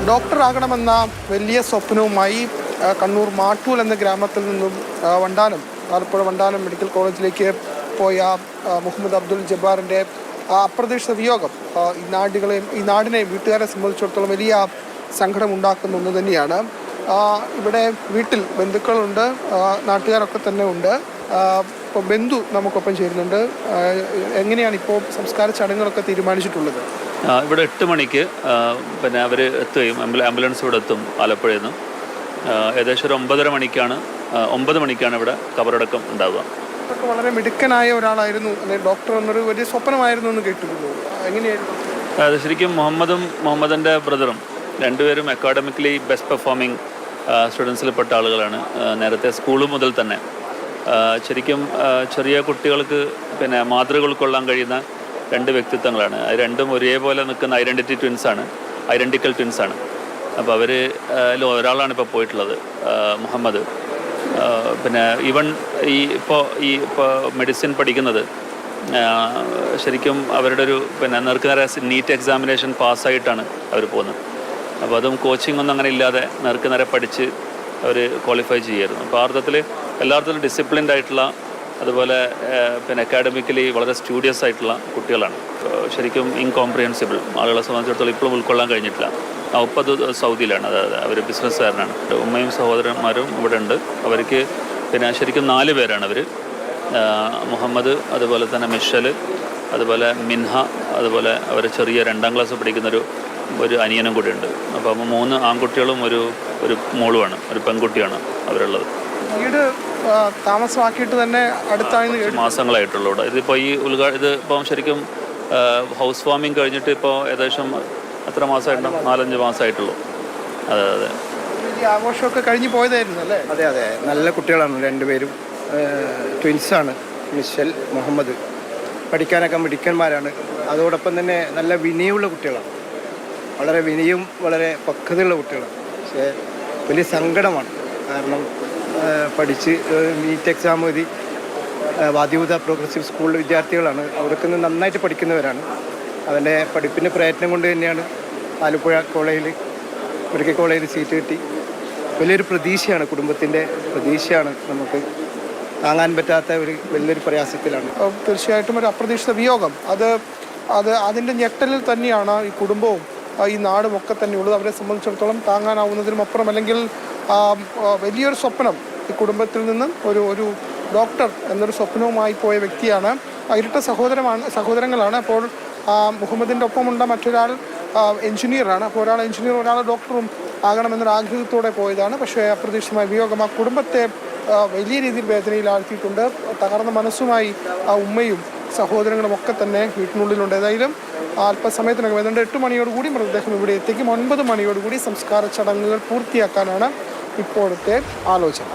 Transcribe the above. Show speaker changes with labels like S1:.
S1: ഡോക്ടറാകണമെന്ന വലിയ സ്വപ്നവുമായി കണ്ണൂർ മാട്ടൂൽ എന്ന ഗ്രാമത്തിൽ നിന്നും ആലപ്പുഴ വണ്ടാനം മെഡിക്കൽ കോളേജിലേക്ക് പോയ മുഹമ്മദ് അബ്ദുൽ ജബ്ബാറിൻ്റെ അപ്രതീക്ഷിത വിയോഗം ഈ നാടിനെയും വീട്ടുകാരെ സംബന്ധിച്ചിടത്തോളം വലിയ സങ്കടം ഉണ്ടാക്കുന്ന ഒന്ന് തന്നെയാണ്. ഇവിടെ വീട്ടിൽ ബന്ധുക്കളുണ്ട്, നാട്ടുകാരൊക്കെ തന്നെ ഉണ്ട്. ഇപ്പോൾ ബന്ധു നമുക്കൊപ്പം ചേരുന്നുണ്ട്. എങ്ങനെയാണ് ഇപ്പോൾ സംസ്കാര ചടങ്ങുകളൊക്കെ തീരുമാനിച്ചിട്ടുള്ളത്?
S2: ഇവിടെ 8 മണിക്ക് പിന്നെ അവർ എത്തുകയും ആംബുലൻസ് ഇവിടെ എത്തും ആലപ്പുഴയിൽ നിന്ന്. ഏകദേശം ഒരു 9 മണിക്കാണ് ഇവിടെ കബറടക്കം ഉണ്ടാവുക.
S1: അതൊക്കെ വളരെ മിടുക്കനായ ഒരാളായിരുന്നു, അല്ലെങ്കിൽ ഡോക്ടർ എന്നൊരു വലിയ സ്വപ്നമായിരുന്നു എന്ന് കേട്ടിരുന്നു. എങ്ങനെയായിരുന്നു?
S2: അത് ശരിക്കും മുഹമ്മദിൻ്റെ ബ്രദറും രണ്ടുപേരും അക്കാഡമിക്കലി ബെസ്റ്റ് പെർഫോമിങ് സ്റ്റുഡൻസിൽ പെട്ട ആളുകളാണ്. നേരത്തെ സ്കൂൾ മുതൽ തന്നെ ശരിക്കും ചെറിയ കുട്ടികൾക്ക് പിന്നെ മാതൃക ഉൾക്കൊള്ളാൻ കഴിയുന്ന 2 വ്യക്തിത്വങ്ങളാണ്. അത് രണ്ടും ഒരേപോലെ നിൽക്കുന്ന ഐഡൻറ്റിക്കൽ ട്വിൻസാണ്. അപ്പോൾ അവർ ഒരാളാണ് ഇപ്പോൾ പോയിട്ടുള്ളത്, മുഹമ്മദ്. പിന്നെ ഈവൻ ഇപ്പോൾ മെഡിസിൻ പഠിക്കുന്നത് ശരിക്കും അവരുടെ ഒരു പിന്നെ നേർക്കുനേരെ നീറ്റ് എക്സാമിനേഷൻ പാസ്സായിട്ടാണ് അവർ പോകുന്നത്. അപ്പോൾ അതും കോച്ചിങ് ഒന്നും അങ്ങനെ ഇല്ലാതെ നേർക്കുനേരെ പഠിച്ച് അവർ ക്വാളിഫൈ ചെയ്യായിരുന്നു. അപ്പോൾ എല്ലായിടത്തിലും ഡിസിപ്ലിൻഡ് ആയിട്ടുള്ള, അതുപോലെ പിന്നെ അക്കാഡമിക്കലി വളരെ സ്റ്റുഡിയസ് ആയിട്ടുള്ള കുട്ടികളാണ്. ശരിക്കും ഇൻകോംപ്രിഹെൻസിബിൾ, ആളുകളെ സംബന്ധിച്ചിടത്തോളം ഇപ്പോഴും ഉൾക്കൊള്ളാൻ കഴിഞ്ഞിട്ടില്ല. ഉപ്പത് സൗദിയിലാണ്, അതായത് അവർ ബിസിനസ്സുകാരനാണ്. ഉമ്മയും സഹോദരന്മാരും ഇവിടെ ഉണ്ട്. അവർക്ക് പിന്നെ ശരിക്കും 4 പേരാണ് അവർ. മുഹമ്മദ്, അതുപോലെ തന്നെ മിഷൽ, അതുപോലെ മിൻഹ, അതുപോലെ അവർ ചെറിയ 2ാം ക്ലാസ് പഠിക്കുന്നൊരു അനിയനും കൂടി ഉണ്ട്. അപ്പോൾ 3 ആൺകുട്ടികളും ഒരു മോളുമാണ്, ഒരു പെൺകുട്ടിയാണ് അവരുള്ളത്.
S1: വീട് താമസമാക്കിയിട്ട് തന്നെ അടുത്ത
S2: മാസങ്ങളായിട്ടുള്ളൂ. ഇതിപ്പോൾ ഇതിപ്പം ശരിക്കും ഹൗസ് വാമിങ് കഴിഞ്ഞിട്ട് ഇപ്പോൾ ഏകദേശം എത്ര മാസമായിട്ടുണ്ടാവും? 4-5 മാസമായിട്ടുള്ളൂ. അതെ.
S1: ആഘോഷമൊക്കെ കഴിഞ്ഞ് പോയതായിരുന്നു അല്ലേ?
S3: അതെ. നല്ല കുട്ടികളാണ്, 2 പേരും ട്വിൻസാണ്. മിഷൽ, മുഹമ്മദ് പഠിക്കാനൊക്കെ മിടുക്കന്മാരാണ്. അതോടൊപ്പം തന്നെ നല്ല വിനയമുള്ള കുട്ടികളാണ്. വളരെ വിനയവും വളരെ പക്വതയുള്ള കുട്ടികളാണ്. പക്ഷേ വലിയ സങ്കടമാണ്. കാരണം പഠിച്ച് നീറ്റ് എക്സാം എഴുതി വാദിയൂത പ്രോഗ്രസീവ് സ്കൂളിലെ വിദ്യാർത്ഥികളാണ്. അവർക്ക് നന്നായിട്ട് പഠിക്കുന്നവരാണ്. അവൻ്റെ പഠിപ്പിൻ്റെ പ്രയത്നം കൊണ്ട് തന്നെയാണ് ആലപ്പുഴ മെഡിക്കൽ കോളേജിൽ സീറ്റ് കിട്ടി. വലിയൊരു പ്രതീക്ഷയാണ്, കുടുംബത്തിൻ്റെ പ്രതീക്ഷയാണ്. നമുക്ക് താങ്ങാൻ പറ്റാത്ത വലിയൊരു പ്രയാസത്തിലാണ്.
S1: തീർച്ചയായിട്ടും ഒരു അപ്രതീക്ഷിത വിയോഗം. അതിൻ്റെ ഞെട്ടലിൽ തന്നെയാണ് ഈ കുടുംബവും ഈ നാടും ഒക്കെ തന്നെയുള്ളത്. അവരെ സംബന്ധിച്ചിടത്തോളം താങ്ങാനാവുന്നതിനും അപ്പുറം, അല്ലെങ്കിൽ വലിയൊരു സ്വപ്നം ഈ കുടുംബത്തിൽ നിന്നും ഒരു ഡോക്ടർ എന്നൊരു സ്വപ്നവുമായി പോയ വ്യക്തിയാണ്. ഇരട്ട സഹോദരങ്ങളാണ്. അപ്പോൾ മുഹമ്മദിൻ്റെ ഒപ്പമുള്ള മറ്റൊരാൾ എഞ്ചിനീയറാണ്. അപ്പോൾ ഒരാൾ എഞ്ചിനീയർ, ഒരാൾ ഡോക്ടറും ആകണമെന്നൊരു ആഗ്രഹത്തോടെ പോയതാണ്. പക്ഷേ അപ്രതീക്ഷിതമായ വിയോഗം ആ കുടുംബത്തെ വലിയ രീതിയിൽ വേദനയിലാഴ്ത്തിയിട്ടുണ്ട്. തകർന്ന മനസ്സുമായി ഉമ്മയും സഹോദരങ്ങളും ഒക്കെ തന്നെ വീട്ടിനുള്ളിലുണ്ട്. ഏതായാലും അല്പസമയത്തിനകം ഏതാണ്ട് 8 മണിയോടുകൂടി മൃതദേഹം ഇവിടെ എത്തിക്കും. 9 മണിയോടുകൂടി സംസ്കാര ചടങ്ങുകൾ പൂർത്തിയാക്കാനാണ് ഇപ്പോഴത്തെ ആലോചന.